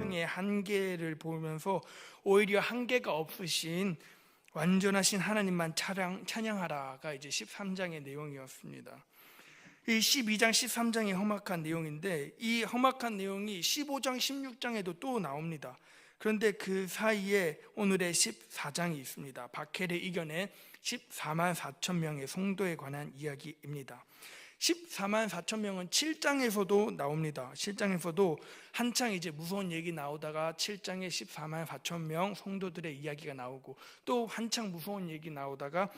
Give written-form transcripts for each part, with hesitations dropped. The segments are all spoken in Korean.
신앙의 한계를 보면서 오히려 한계가 없으신 완전하신 하나님만 찬양하라가 이제 13장의 내용이었습니다. 이 12장, 13장의 험악한 내용인데 이 험악한 내용이 15장, 16장에도 또 나옵니다. 그런데 그 사이에 오늘의 14장이 있습니다. 박해를 이겨낸 14만 4천 명의 성도에 관한 이야기입니다. 14만 4천 명은 7장에서도 나옵니다. 7장에서도 한창 이제 무서운 얘기 나오다가 7장에 14만 4천 명 성도들의 이야기가 나오고 또 한창 무서운 얘기 나오다가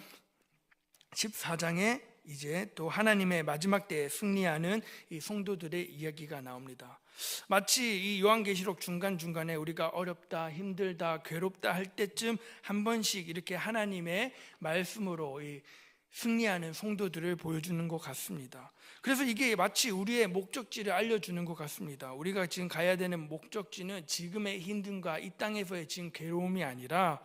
14장에 이제 또 하나님의 마지막 때에 승리하는 이 성도들의 이야기가 나옵니다. 마치 이 요한계시록 중간중간에 우리가 어렵다, 힘들다, 괴롭다 할 때쯤 한 번씩 이렇게 하나님의 말씀으로 이 승리하는 성도들을 보여주는 것 같습니다. 그래서 이게 마치 우리의 목적지를 알려주는 것 같습니다. 우리가 지금 가야 되는 목적지는 지금의 힘듦과 이 땅에서의 지금 괴로움이 아니라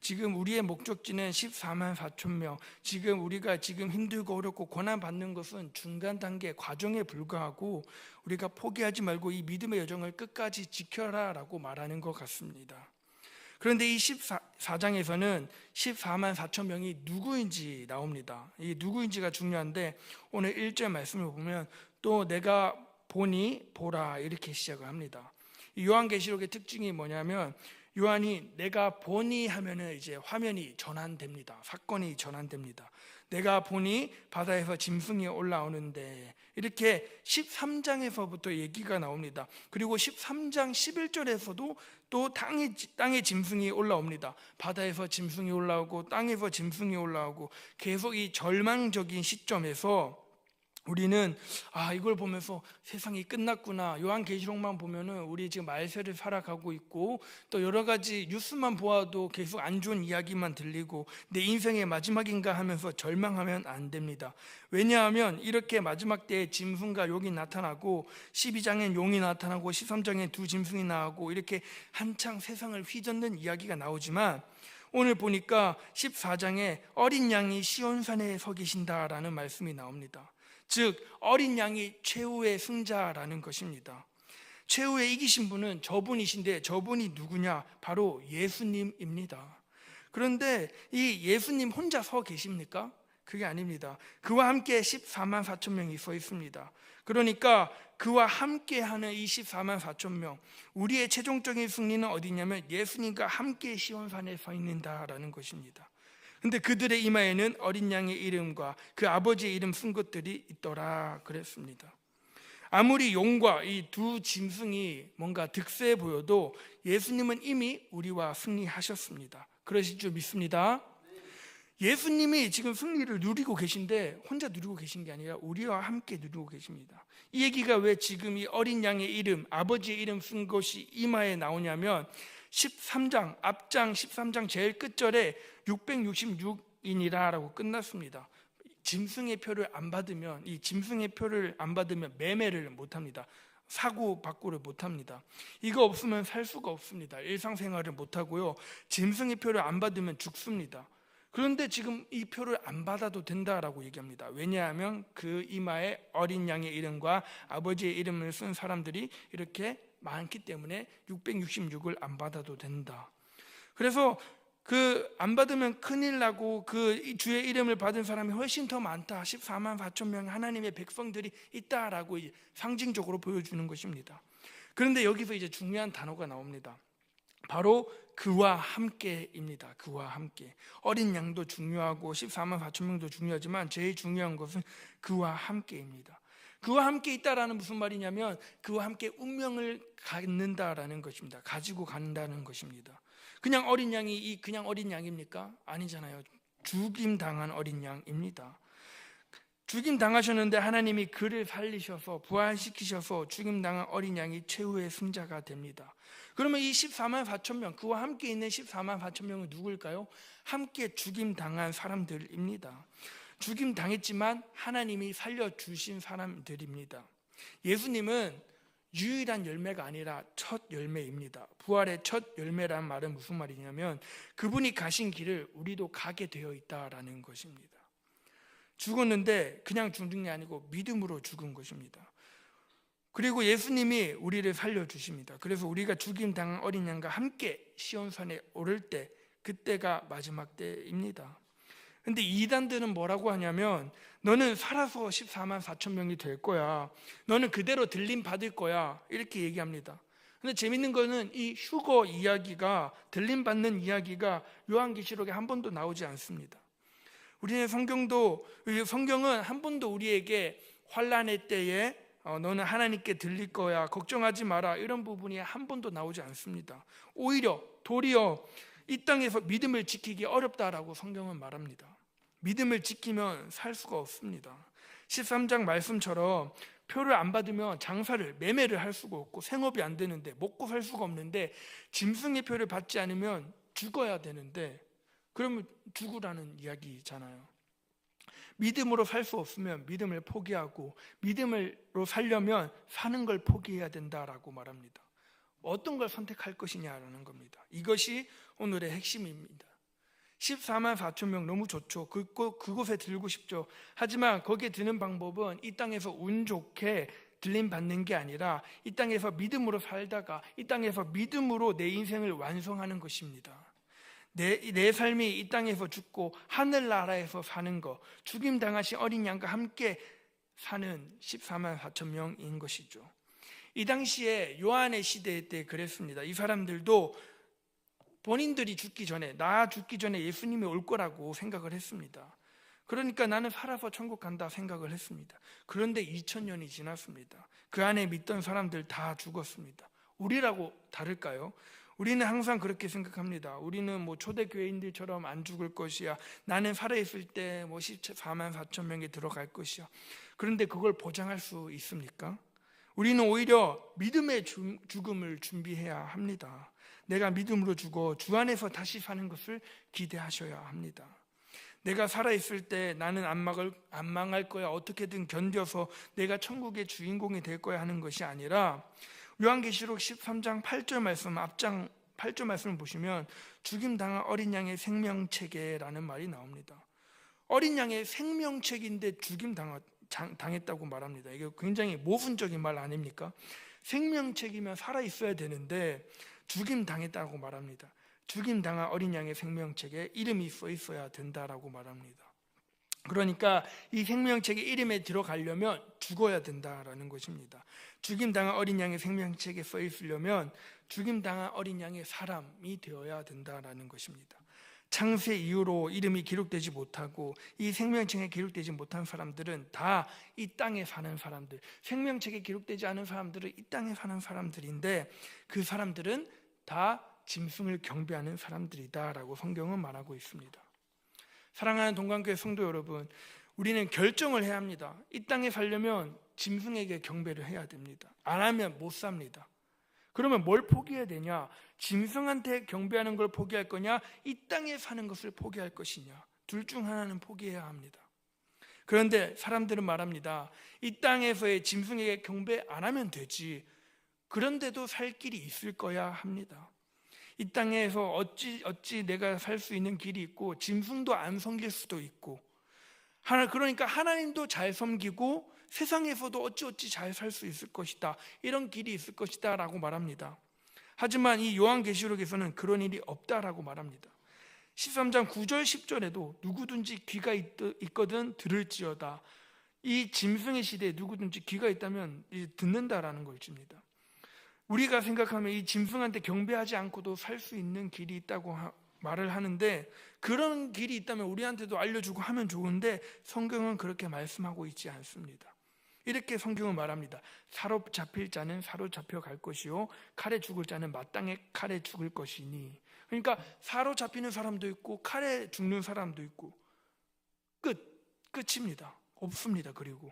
지금 우리의 목적지는 14만 4천 명, 지금 우리가 지금 힘들고 어렵고 고난받는 것은 중간 단계 과정에 불과하고 우리가 포기하지 말고 이 믿음의 여정을 끝까지 지켜라 라고 말하는 것 같습니다. 그런데 이 14장에서는 14만 4천 명이 누구인지 나옵니다. 이 누구인지가 중요한데 오늘 1절 말씀을 보면 또 내가 보니 보라 이렇게 시작을 합니다. 이 요한계시록의 특징이 뭐냐면 요한이 내가 보니 하면은 이제 화면이 전환됩니다. 사건이 전환됩니다. 내가 보니 바다에서 짐승이 올라오는데 이렇게 13장에서부터 얘기가 나옵니다. 그리고 13장 11절에서도 또 땅에 짐승이 올라옵니다. 바다에서 짐승이 올라오고 땅에서 짐승이 올라오고 계속 이 절망적인 시점에서 우리는 이걸 보면서 세상이 끝났구나. 요한계시록만 보면은 우리 지금 말세를 살아가고 있고 또 여러 가지 뉴스만 보아도 계속 안 좋은 이야기만 들리고 내 인생의 마지막인가 하면서 절망하면 안 됩니다. 왜냐하면 이렇게 마지막 때에 짐승과 용이 나타나고 12장엔 용이 나타나고 13장엔 두 짐승이 나오고 이렇게 한창 세상을 휘젓는 이야기가 나오지만 오늘 보니까 14장에 어린 양이 시온산에 서 계신다라는 말씀이 나옵니다. 즉 어린 양이 최후의 승자라는 것입니다. 최후에 이기신 분은 저분이신데 저분이 누구냐? 바로 예수님입니다. 그런데 이 예수님 혼자 서 계십니까? 그게 아닙니다. 그와 함께 14만 4천 명이 서 있습니다. 그러니까 그와 함께하는 이 14만 4천 명, 우리의 최종적인 승리는 어디냐면 예수님과 함께 시온산에 서 있는다라는 것입니다. 근데 그들의 이마에는 어린 양의 이름과 그 아버지의 이름 쓴 것들이 있더라 그랬습니다. 아무리 용과 이 두 짐승이 뭔가 득세해 보여도 예수님은 이미 우리와 승리하셨습니다. 그러실 줄 믿습니다. 예수님이 지금 승리를 누리고 계신데 혼자 누리고 계신 게 아니라 우리와 함께 누리고 계십니다. 이 얘기가 왜 지금 이 어린 양의 이름, 아버지의 이름 쓴 것이 이마에 나오냐면 13장, 앞장 13장 제일 끝절에 666인이라고 끝났습니다. 짐승의 표를 안 받으면 이 짐승의 표를 안 받으면 매매를 못 합니다. 사고 받고를 못 합니다. 이거 없으면 살 수가 없습니다. 일상생활을 못 하고요. 짐승의 표를 안 받으면 죽습니다. 그런데 지금 이 표를 안 받아도 된다라고 얘기합니다. 왜냐하면 그 이마에 어린 양의 이름과 아버지의 이름을 쓴 사람들이 이렇게 많기 때문에 666을 안 받아도 된다. 그래서 그 안 받으면 큰일 나고 그 주의 이름을 받은 사람이 훨씬 더 많다. 14만 4천 명 하나님의 백성들이 있다라고 상징적으로 보여주는 것입니다. 그런데 여기서 이제 중요한 단어가 나옵니다. 바로 그와 함께입니다. 그와 함께. 어린 양도 중요하고 14만 4천 명도 중요하지만 제일 중요한 것은 그와 함께입니다. 그와 함께 있다라는 무슨 말이냐면 그와 함께 운명을 갖는다라는 것입니다. 가지고 간다는 것입니다. 그냥 어린 양이 그냥 어린 양입니까? 아니잖아요. 죽임 당한 어린 양입니다. 죽임 당하셨는데 하나님이 그를 살리셔서 부활시키셔서 죽임 당한 어린 양이 최후의 승자가 됩니다. 그러면 이 14만 4천 명, 그와 함께 있는 14만 4천 명은 누구일까요? 함께 죽임 당한 사람들입니다. 죽임 당했지만 하나님이 살려주신 사람들입니다. 예수님은 유일한 열매가 아니라 첫 열매입니다. 부활의 첫 열매라는 말은 무슨 말이냐면 그분이 가신 길을 우리도 가게 되어 있다라는 것입니다. 죽었는데 그냥 죽는 게 아니고 믿음으로 죽은 것입니다. 그리고 예수님이 우리를 살려주십니다. 그래서 우리가 죽임당한 어린 양과 함께 시온산에 오를 때, 그때가 마지막 때입니다. 근데 이단들은 뭐라고 하냐면, 너는 살아서 14만 4천 명이 될 거야, 너는 그대로 들림 받을 거야, 이렇게 얘기합니다. 근데 재밌는 거는 이 휴거 이야기가, 들림 받는 이야기가 요한계시록에 한 번도 나오지 않습니다. 우리의 성경은 한 번도 우리에게 환난의 때에 너는 하나님께 들릴 거야, 걱정하지 마라, 이런 부분이 한 번도 나오지 않습니다. 오히려 도리어 이 땅에서 믿음을 지키기 어렵다라고 성경은 말합니다. 믿음을 지키면 살 수가 없습니다. 13장 말씀처럼 표를 안 받으면 장사를, 매매를 할 수가 없고 생업이 안 되는데, 먹고 살 수가 없는데, 짐승의 표를 받지 않으면 죽어야 되는데, 그러면 죽으라는 이야기잖아요. 믿음으로 살 수 없으면 믿음을 포기하고, 믿음으로 살려면 사는 걸 포기해야 된다라고 말합니다. 어떤 걸 선택할 것이냐라는 겁니다. 이것이 오늘의 핵심입니다. 14만 4천 명 너무 좋죠. 그곳에 들고 싶죠. 하지만 거기에 드는 방법은 이 땅에서 운 좋게 들림 받는 게 아니라, 이 땅에서 믿음으로 살다가 이 땅에서 믿음으로 내 인생을 완성하는 것입니다. 내 삶이 이 땅에서 죽고 하늘나라에서 사는 것, 죽임 당하신 어린 양과 함께 사는 14만 4천 명인 것이죠. 이 당시에 요한의 시대 때 그랬습니다. 이 사람들도 본인들이 죽기 전에, 나 죽기 전에 예수님이 올 거라고 생각을 했습니다. 그러니까 나는 살아서 천국 간다 생각을 했습니다. 그런데 2000년이 지났습니다. 그 안에 믿던 사람들 다 죽었습니다. 우리라고 다를까요? 우리는 항상 그렇게 생각합니다. 우리는 초대교회인들처럼 안 죽을 것이야, 나는 살아있을 때 14만 4천 명이 들어갈 것이야. 그런데 그걸 보장할 수 있습니까? 우리는 오히려 믿음의 죽음을 준비해야 합니다. 내가 믿음으로 죽어 주 안에서 다시 사는 것을 기대하셔야 합니다. 내가 살아있을 때 나는 안 망할 거야, 어떻게든 견뎌서 내가 천국의 주인공이 될 거야 하는 것이 아니라, 요한계시록 13장 8절 말씀, 앞장 8절 말씀을 보시면 죽임당한 어린 양의 생명책에라는 말이 나옵니다. 어린 양의 생명책인데 죽임당했다고 말합니다. 이게 굉장히 모순적인 말 아닙니까? 생명책이면 살아있어야 되는데 죽임당했다고 말합니다. 죽임당한 어린 양의 생명책에 이름이 써 있어야 된다라고 말합니다. 그러니까 이 생명책에 이름에 들어가려면 죽어야 된다라는 것입니다. 죽임당한 어린 양의 생명책에 써 있으려면 죽임당한 어린 양의 사람이 되어야 된다라는 것입니다. 창세 이후로 이름이 기록되지 못하고 이 생명책에 기록되지 못한 사람들은 다 이 땅에 사는 사람들, 생명책에 기록되지 않은 사람들은 이 땅에 사는 사람들인데, 그 사람들은 다 짐승을 경배하는 사람들이다라고 성경은 말하고 있습니다. 사랑하는 동관교회 성도 여러분, 우리는 결정을 해야 합니다. 이 땅에 살려면 짐승에게 경배를 해야 됩니다. 안 하면 못 삽니다. 그러면 뭘 포기해야 되냐? 짐승한테 경배하는 걸 포기할 거냐? 이 땅에 사는 것을 포기할 것이냐? 둘 중 하나는 포기해야 합니다. 그런데 사람들은 말합니다. 이 땅에서의 짐승에게 경배 안 하면 되지, 그런데도 살 길이 있을 거야 합니다. 이 땅에서 어찌 내가 살 수 있는 길이 있고, 짐승도 안 섬길 수도 있고, 그러니까 하나님도 잘 섬기고 세상에서도 어찌 잘 살 수 있을 것이다, 이런 길이 있을 것이다 라고 말합니다. 하지만 이 요한계시록에서는 그런 일이 없다라고 말합니다. 13장 9절 10절에도 누구든지 귀가 있거든 들을지어다. 이 짐승의 시대에 누구든지 귀가 있다면 듣는다라는 것입니다. 우리가 생각하면 이 짐승한테 경배하지 않고도 살 수 있는 길이 있다고 말을 하는데, 그런 길이 있다면 우리한테도 알려주고 하면 좋은데 성경은 그렇게 말씀하고 있지 않습니다. 이렇게 성경은 말합니다. 사로잡힐 자는 사로잡혀 갈 것이요, 칼에 죽을 자는 마땅히 칼에 죽을 것이니. 그러니까 사로잡히는 사람도 있고 칼에 죽는 사람도 있고, 끝입니다. 없습니다. 그리고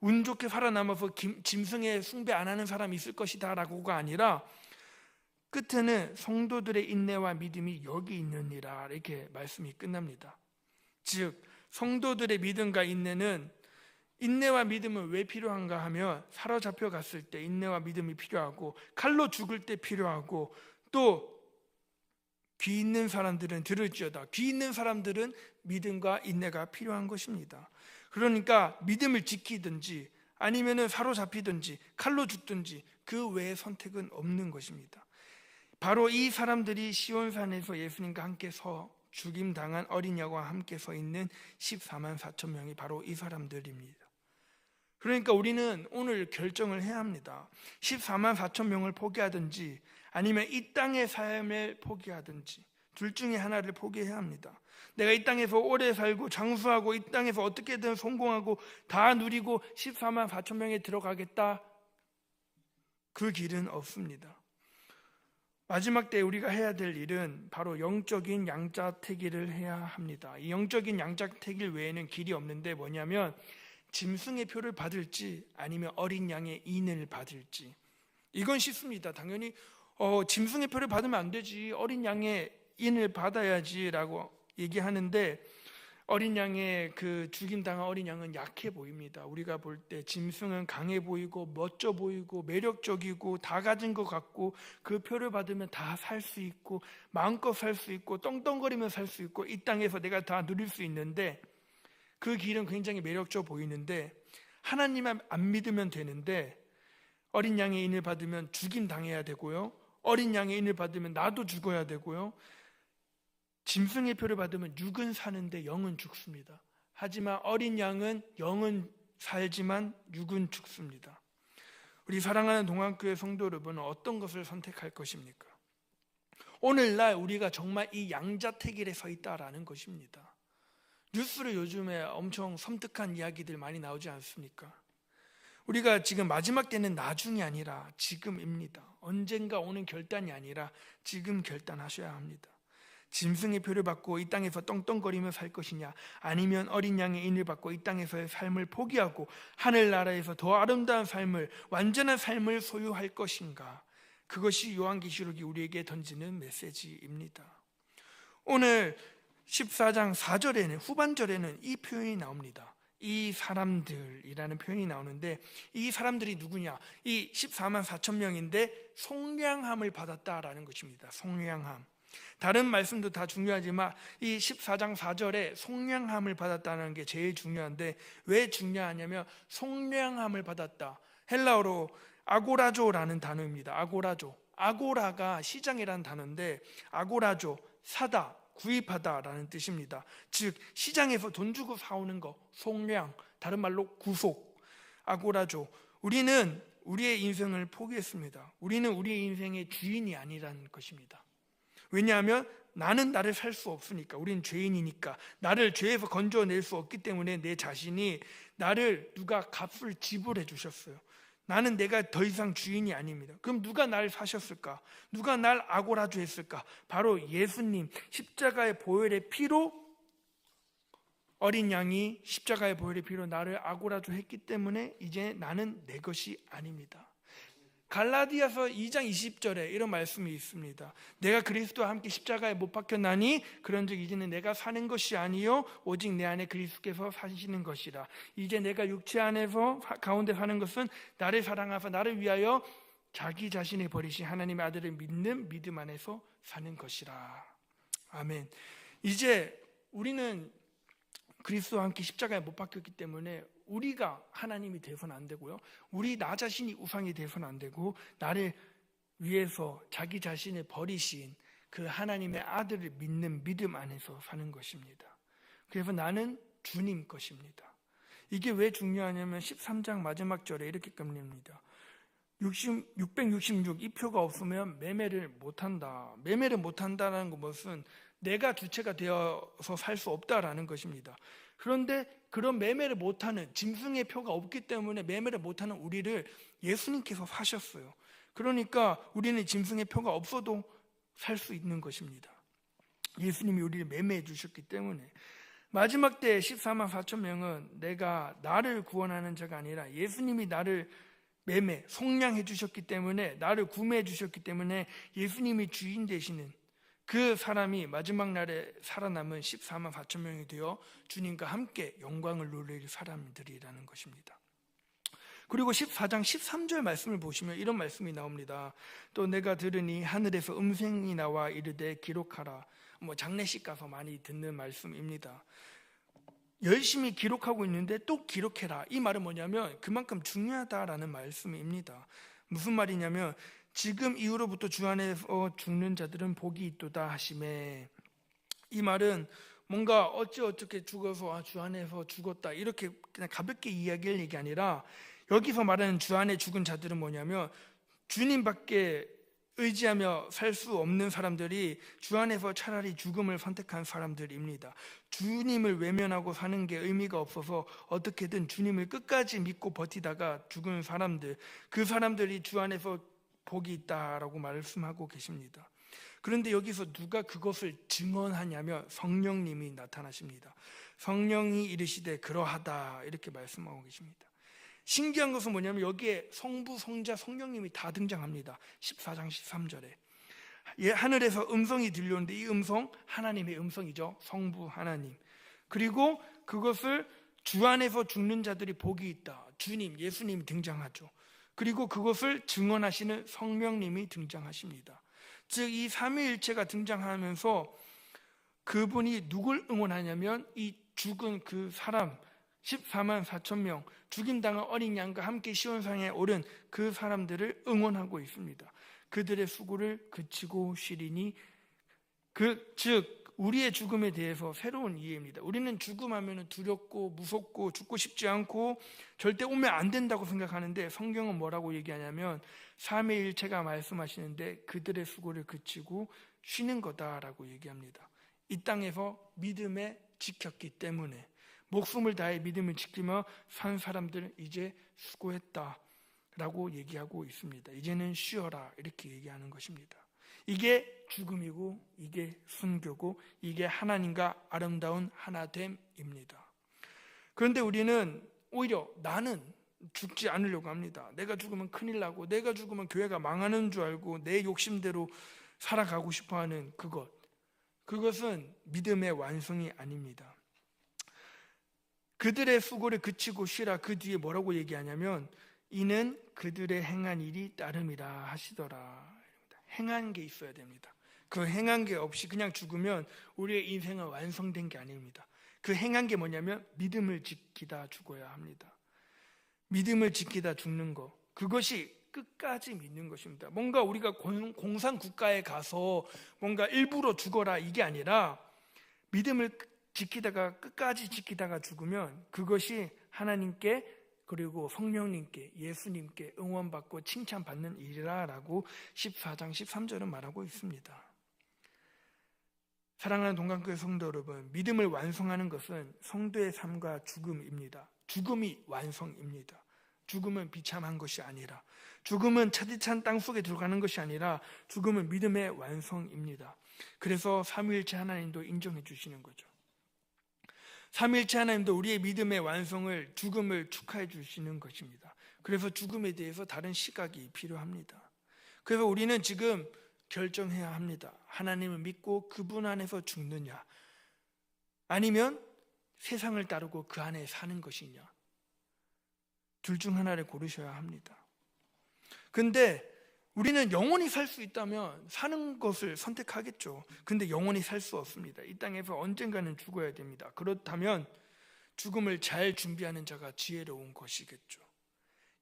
운 좋게 살아남아서 짐승에 숭배 안 하는 사람이 있을 것이다 라고가 아니라, 끝에는 성도들의 인내와 믿음이 여기 있느니라, 이렇게 말씀이 끝납니다. 즉 성도들의 믿음과 인내와 믿음은 왜 필요한가 하면, 사로잡혀 갔을 때 인내와 믿음이 필요하고, 칼로 죽을 때 필요하고, 또 귀 있는 사람들은 들을지어다, 귀 있는 사람들은 믿음과 인내가 필요한 것입니다. 그러니까 믿음을 지키든지 아니면은 사로잡히든지 칼로 죽든지 그 외의 선택은 없는 것입니다. 바로 이 사람들이 시온산에서 예수님과 함께 서 죽임당한 어린 양과 함께 서 있는 14만 4천 명이 바로 이 사람들입니다. 그러니까 우리는 오늘 결정을 해야 합니다. 14만 4천 명을 포기하든지 아니면 이 땅의 삶을 포기하든지 둘 중에 하나를 포기해야 합니다. 내가 이 땅에서 오래 살고 장수하고 이 땅에서 어떻게든 성공하고 다 누리고 14만 4천 명에 들어가겠다, 그 길은 없습니다. 마지막 때 우리가 해야 될 일은 바로 영적인 양자택일을 해야 합니다. 이 영적인 양자택일 외에는 길이 없는데 뭐냐면 짐승의 표를 받을지 아니면 어린 양의 인을 받을지. 이건 쉽습니다. 당연히 짐승의 표를 받으면 안 되지, 어린 양의 인을 받아야지 라고 얘기하는데, 어린 양의 그 죽임당한 어린 양은 약해 보입니다. 우리가 볼 때 짐승은 강해 보이고 멋져 보이고 매력적이고 다 가진 것 같고 그 표를 받으면 다 살 수 있고 마음껏 살 수 있고 떵떵거리며 살 수 있고 이 땅에서 내가 다 누릴 수 있는데, 그 길은 굉장히 매력적어 보이는데 하나님만 안 믿으면 되는데, 어린 양의 인을 받으면 죽임 당해야 되고요, 어린 양의 인을 받으면 나도 죽어야 되고요, 짐승의 표를 받으면 육은 사는데 영은 죽습니다. 하지만 어린 양은 영은 살지만 육은 죽습니다. 우리 사랑하는 동안교회 성도 여러분은 어떤 것을 선택할 것입니까? 오늘날 우리가 정말 이 양자택일에 서 있다라는 것입니다. 뉴스를 요즘에 엄청 섬뜩한 이야기들 많이 나오지 않습니까? 우리가 지금 마지막 때는 나중이 아니라 지금입니다. 언젠가 오는 결단이 아니라 지금 결단하셔야 합니다. 짐승의 표를 받고 이 땅에서 떵떵거리며 살 것이냐, 아니면 어린 양의 인을 받고 이 땅에서의 삶을 포기하고 하늘나라에서 더 아름다운 삶을, 완전한 삶을 소유할 것인가. 그것이 요한계시록이 우리에게 던지는 메시지입니다. 오늘 14장 4절에는, 후반절에는 이 표현이 나옵니다. 이 사람들이라는 표현이 나오는데, 이 사람들이 누구냐? 이 14만 4천 명인데 속량함을 받았다라는 것입니다. 속량함. 다른 말씀도 다 중요하지만 이 14장 4절에 속량함을 받았다는 게 제일 중요한데, 왜 중요하냐면 속량함을 받았다, 헬라어로 아고라조라는 단어입니다. 아고라조. 아고라가 시장이라는 단어인데 아고라조, 사다, 구입하다라는 뜻입니다. 즉 시장에서 돈 주고 사오는 거, 속량, 다른 말로 구속, 아고라조. 우리는 우리의 인생을 포기했습니다. 우리는 우리의 인생의 주인이 아니라는 것입니다. 왜냐하면 나는 나를 살 수 없으니까, 우리는 죄인이니까 나를 죄에서 건져낼 수 없기 때문에 내 자신이, 나를 누가 값을 지불해 주셨어요. 나는 내가 더 이상 주인이 아닙니다. 그럼 누가 날 사셨을까? 누가 날 아고라조 했을까? 바로 예수님, 십자가의 보혈의 피로, 어린 양이 십자가의 보혈의 피로 나를 아고라조 했기 때문에 이제 나는 내 것이 아닙니다. 갈라디아서 2장 20절에 이런 말씀이 있습니다. 내가 그리스도와 함께 십자가에 못 박혔나니 그런즉 이제는 내가 사는 것이 아니요 오직 내 안에 그리스도께서 사시는 것이라. 이제 내가 육체 안에서 가운데 사는 것은 나를 사랑하사 나를 위하여 자기 자신을 버리신 하나님의 아들을 믿는 믿음 안에서 사는 것이라. 아멘. 이제 우리는 그리스도와 함께 십자가에 못 박혔기 때문에 우리가 하나님이 되어서는 안 되고요, 우리 나 자신이 우상이 되어서는 안 되고, 나를 위해서 자기 자신을 버리신 그 하나님의 아들을 믿는 믿음 안에서 사는 것입니다. 그래서 나는 주님 것입니다. 이게 왜 중요하냐면 13장 마지막 절에 이렇게 끝냅니다. 666, 이 표가 없으면 매매를 못한다. 매매를 못한다는 것은 내가 주체가 되어서 살 수 없다라는 것입니다. 그런데 그런 매매를 못하는, 짐승의 표가 없기 때문에 매매를 못하는 우리를 예수님께서 사셨어요. 그러니까 우리는 짐승의 표가 없어도 살 수 있는 것입니다. 예수님이 우리를 매매해 주셨기 때문에. 마지막 때 14만 4천 명은 내가 나를 구원하는 자가 아니라 예수님이 나를 속량해 주셨기 때문에, 나를 구매해 주셨기 때문에 예수님이 주인 되시는 그 사람이 마지막 날에 살아남은 14만 4천 명이 되어 주님과 함께 영광을 누릴 사람들이라는 것입니다. 그리고 14장 13절 말씀을 보시면 이런 말씀이 나옵니다. 또 내가 들으니 하늘에서 음성이 나와 이르되 기록하라. 장례식 가서 많이 듣는 말씀입니다. 열심히 기록하고 있는데 또 기록해라. 이 말은 뭐냐면 그만큼 중요하다라는 말씀입니다. 무슨 말이냐면 지금 이후로부터 주 안에서 죽는 자들은 복이 있도다 하시매, 이 말은 뭔가 어떻게 죽어서 주 안에서 죽었다 이렇게 그냥 가볍게 이야기할 얘기 아니라, 여기서 말하는 주 안에 죽은 자들은 뭐냐면 주님밖에 의지하며 살 수 없는 사람들이 주 안에서 차라리 죽음을 선택한 사람들입니다. 주님을 외면하고 사는 게 의미가 없어서 어떻게든 주님을 끝까지 믿고 버티다가 죽은 사람들, 그 사람들이 주 안에서 복이 있다라고 말씀하고 계십니다. 그런데 여기서 누가 그것을 증언하냐면 성령님이 나타나십니다. 성령이 이르시되 그러하다 이렇게 말씀하고 계십니다. 신기한 것은 뭐냐면 여기에 성부, 성자, 성령님이 다 등장합니다. 14장 13절에 하늘에서 음성이 들려오는데 이 음성 하나님의 음성이죠. 성부 하나님. 그리고 그것을 주 안에서 죽는 자들이 복이 있다, 주님, 예수님이 등장하죠. 그리고 그것을 증언하시는 성령님이 등장하십니다. 즉 이 삼위일체가 등장하면서 그분이 누굴 응원하냐면 이 죽은 그 사람 14만 4천 명, 죽임당한 어린 양과 함께 시온산에 오른 그 사람들을 응원하고 있습니다. 그들의 수고를 그치고 쉬리니, 즉 우리의 죽음에 대해서 새로운 이해입니다. 우리는 죽음하면 두렵고 무섭고 죽고 싶지 않고 절대 오면 안 된다고 생각하는데, 성경은 뭐라고 얘기하냐면 삼위일체가 말씀하시는데 그들의 수고를 그치고 쉬는 거다라고 얘기합니다. 이 땅에서 믿음에 지켰기 때문에, 목숨을 다해 믿음을 지키며 산 사람들 이제 수고했다라고 얘기하고 있습니다. 이제는 쉬어라 이렇게 얘기하는 것입니다. 이게 죽음이고 이게 순교고 이게 하나님과 아름다운 하나됨입니다. 그런데 우리는 오히려 나는 죽지 않으려고 합니다. 내가 죽으면 큰일 나고 내가 죽으면 교회가 망하는 줄 알고 내 욕심대로 살아가고 싶어하는 그것은 믿음의 완성이 아닙니다. 그들의 수고를 그치고 쉬라, 그 뒤에 뭐라고 얘기하냐면 이는 그들의 행한 일이 따름이라 하시더라. 행한 게 있어야 됩니다. 그 행한 게 없이 그냥 죽으면 우리의 인생은 완성된 게 아닙니다. 그 행한 게 뭐냐면 믿음을 지키다 죽어야 합니다. 믿음을 지키다 죽는 것, 그것이 끝까지 믿는 것입니다. 뭔가 우리가 공산국가에 가서 뭔가 일부러 죽어라 이게 아니라, 믿음을 지키다가 끝까지 지키다가 죽으면 그것이 하나님께 그리고 성령님께 예수님께 응원받고 칭찬받는 일이라라고 14장 13절은 말하고 있습니다. 사랑하는 동강교회 성도 여러분, 믿음을 완성하는 것은 성도의 삶과 죽음입니다. 죽음이 완성입니다. 죽음은 비참한 것이 아니라, 죽음은 차디찬 땅속에 들어가는 것이 아니라 죽음은 믿음의 완성입니다. 그래서 삼위일체 하나님도 인정해 주시는 거죠. 삼위일체 하나님도 우리의 믿음의 완성을, 죽음을 축하해 주시는 것입니다. 그래서 죽음에 대해서 다른 시각이 필요합니다. 그래서 우리는 지금 결정해야 합니다. 하나님을 믿고 그분 안에서 죽느냐, 아니면 세상을 따르고 그 안에 사는 것이냐, 둘 중 하나를 고르셔야 합니다. 근데 우리는 영원히 살 수 있다면 사는 것을 선택하겠죠. 근데 영원히 살 수 없습니다. 이 땅에서 언젠가는 죽어야 됩니다. 그렇다면 죽음을 잘 준비하는 자가 지혜로운 것이겠죠.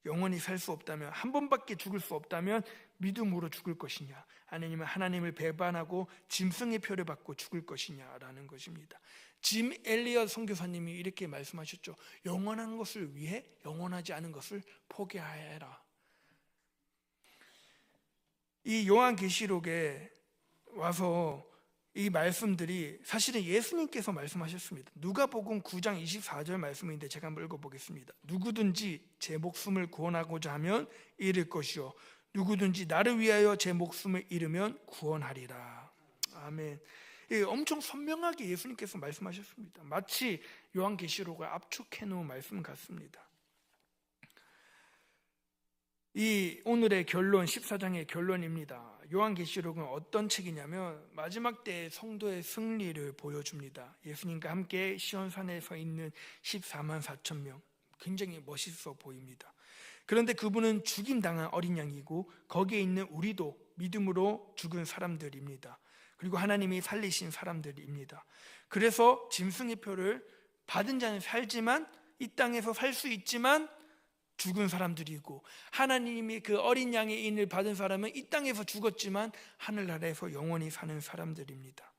영원히 살 수 없다면, 한 번밖에 죽을 수 없다면 믿음으로 죽을 것이냐, 아니면 하나님을 배반하고 짐승의 표를 받고 죽을 것이냐라는 것입니다. 짐 엘리엇 선교사님이 이렇게 말씀하셨죠. 영원한 것을 위해 영원하지 않은 것을 포기하여라. 이 요한계시록에 와서 이 말씀들이 사실은 예수님께서 말씀하셨습니다. 누가복음 9장 24절 말씀인데 제가 한번 읽어보겠습니다. 누구든지 제 목숨을 구원하고자 하면 잃을 것이요, 누구든지 나를 위하여 제 목숨을 잃으면 구원하리라. 아멘. 엄청 선명하게 예수님께서 말씀하셨습니다. 마치 요한계시록을 압축해 놓은 말씀 같습니다. 이 오늘의 결론, 14장의 결론입니다. 요한계시록은 어떤 책이냐면 마지막 때의 성도의 승리를 보여줍니다. 예수님과 함께 시온산에 서 있는 14만 4천 명, 굉장히 멋있어 보입니다. 그런데 그분은 죽임당한 어린 양이고 거기에 있는 우리도 믿음으로 죽은 사람들입니다. 그리고 하나님이 살리신 사람들입니다. 그래서 짐승의 표를 받은 자는 살지만, 이 땅에서 살 수 있지만 죽은 사람들이고, 하나님이 그 어린 양의 인을 받은 사람은 이 땅에서 죽었지만 하늘나라에서 영원히 사는 사람들입니다.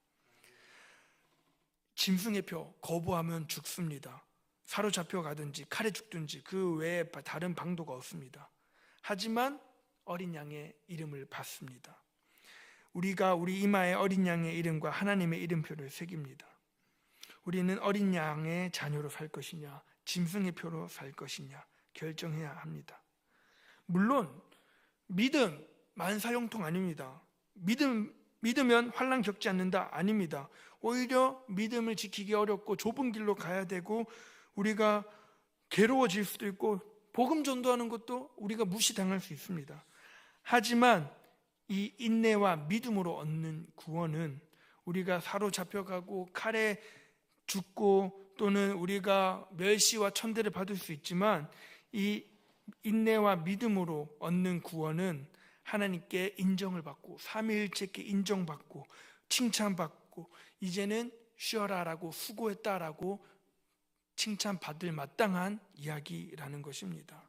짐승의 표, 거부하면 죽습니다. 사로잡혀 가든지 칼에 죽든지 그 외에 다른 방도가 없습니다. 하지만 어린 양의 이름을 받습니다. 우리가 우리 이마에 어린 양의 이름과 하나님의 이름표를 새깁니다. 우리는 어린 양의 자녀로 살 것이냐, 짐승의 표로 살 것이냐 결정해야 합니다. 물론 믿음 만사형통 아닙니다. 믿으면 환난 겪지 않는다 아닙니다. 오히려 믿음을 지키기 어렵고 좁은 길로 가야 되고, 우리가 괴로워질 수도 있고, 복음 전도하는 것도 우리가 무시당할 수 있습니다. 하지만 이 인내와 믿음으로 얻는 구원은, 우리가 사로잡혀가고 칼에 죽고 또는 우리가 멸시와 천대를 받을 수 있지만, 이 인내와 믿음으로 얻는 구원은 하나님께 인정을 받고 삼위일체께 인정받고 칭찬받고, 이제는 쉬어라라고, 수고했다라고 칭찬받을 마땅한 이야기라는 것입니다.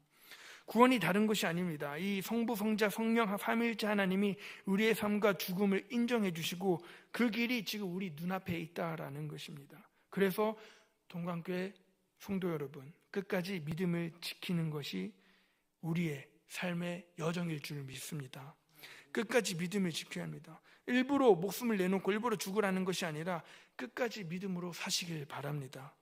구원이 다른 것이 아닙니다. 이 성부, 성자, 성령 삼위일체 하나님이 우리의 삶과 죽음을 인정해 주시고 그 길이 지금 우리 눈앞에 있다라는 것입니다. 그래서 동관교회 성도 여러분, 끝까지 믿음을 지키는 것이 우리의 삶의 여정일 줄 믿습니다. 끝까지 믿음을 지켜야 합니다. 일부러 목숨을 내놓고 일부러 죽으라는 것이 아니라 끝까지 믿음으로 사시길 바랍니다.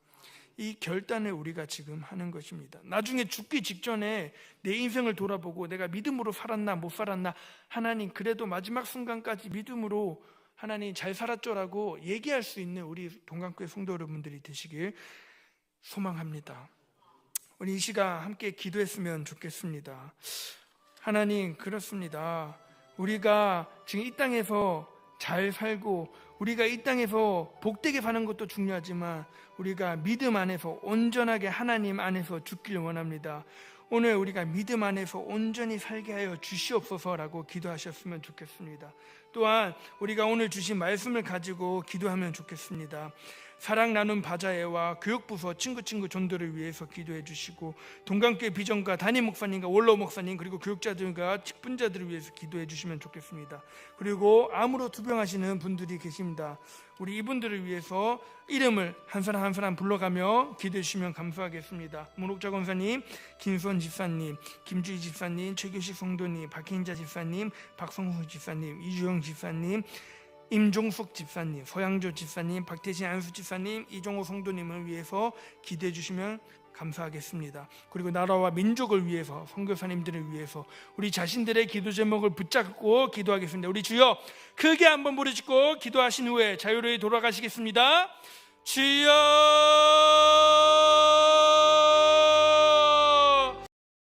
이 결단을 우리가 지금 하는 것입니다. 나중에 죽기 직전에 내 인생을 돌아보고 내가 믿음으로 살았나 못 살았나, 하나님 그래도 마지막 순간까지 믿음으로 하나님 잘 살았죠라고 얘기할 수 있는 우리 동강교회 성도 여러분들이 되시길 소망합니다. 우리 이 시간 함께 기도했으면 좋겠습니다. 하나님, 그렇습니다. 우리가 지금 이 땅에서 잘 살고 우리가 이 땅에서 복되게 사는 것도 중요하지만 우리가 믿음 안에서 온전하게 하나님 안에서 죽기를 원합니다. 오늘 우리가 믿음 안에서 온전히 살게 하여 주시옵소서라고 기도하셨으면 좋겠습니다. 또한 우리가 오늘 주신 말씀을 가지고 기도하면 좋겠습니다. 사랑 나눔 바자회와 교육부서 친구 전도를 위해서 기도해 주시고, 동강교회 비전과 담임 목사님과 원로 목사님 그리고 교육자들과 직분자들을 위해서 기도해 주시면 좋겠습니다. 그리고 암으로 투병하시는 분들이 계십니다. 우리 이분들을 위해서 이름을 한 사람 한 사람 불러가며 기도해 주시면 감사하겠습니다. 문옥자 권사님, 김수원 집사님, 김주희 집사님, 최교식 성도님, 박혜인자 집사님, 박성수 집사님, 이주영 집사님, 임종숙 집사님, 서양조 집사님, 박태신 안수 집사님, 이종호 성도님을 위해서 기도해 주시면 감사하겠습니다. 그리고 나라와 민족을 위해서, 선교사님들을 위해서 우리 자신들의 기도 제목을 붙잡고 기도하겠습니다. 우리 주여 크게 한번 부르짖고 기도하신 후에 자유로이 돌아가시겠습니다. 주여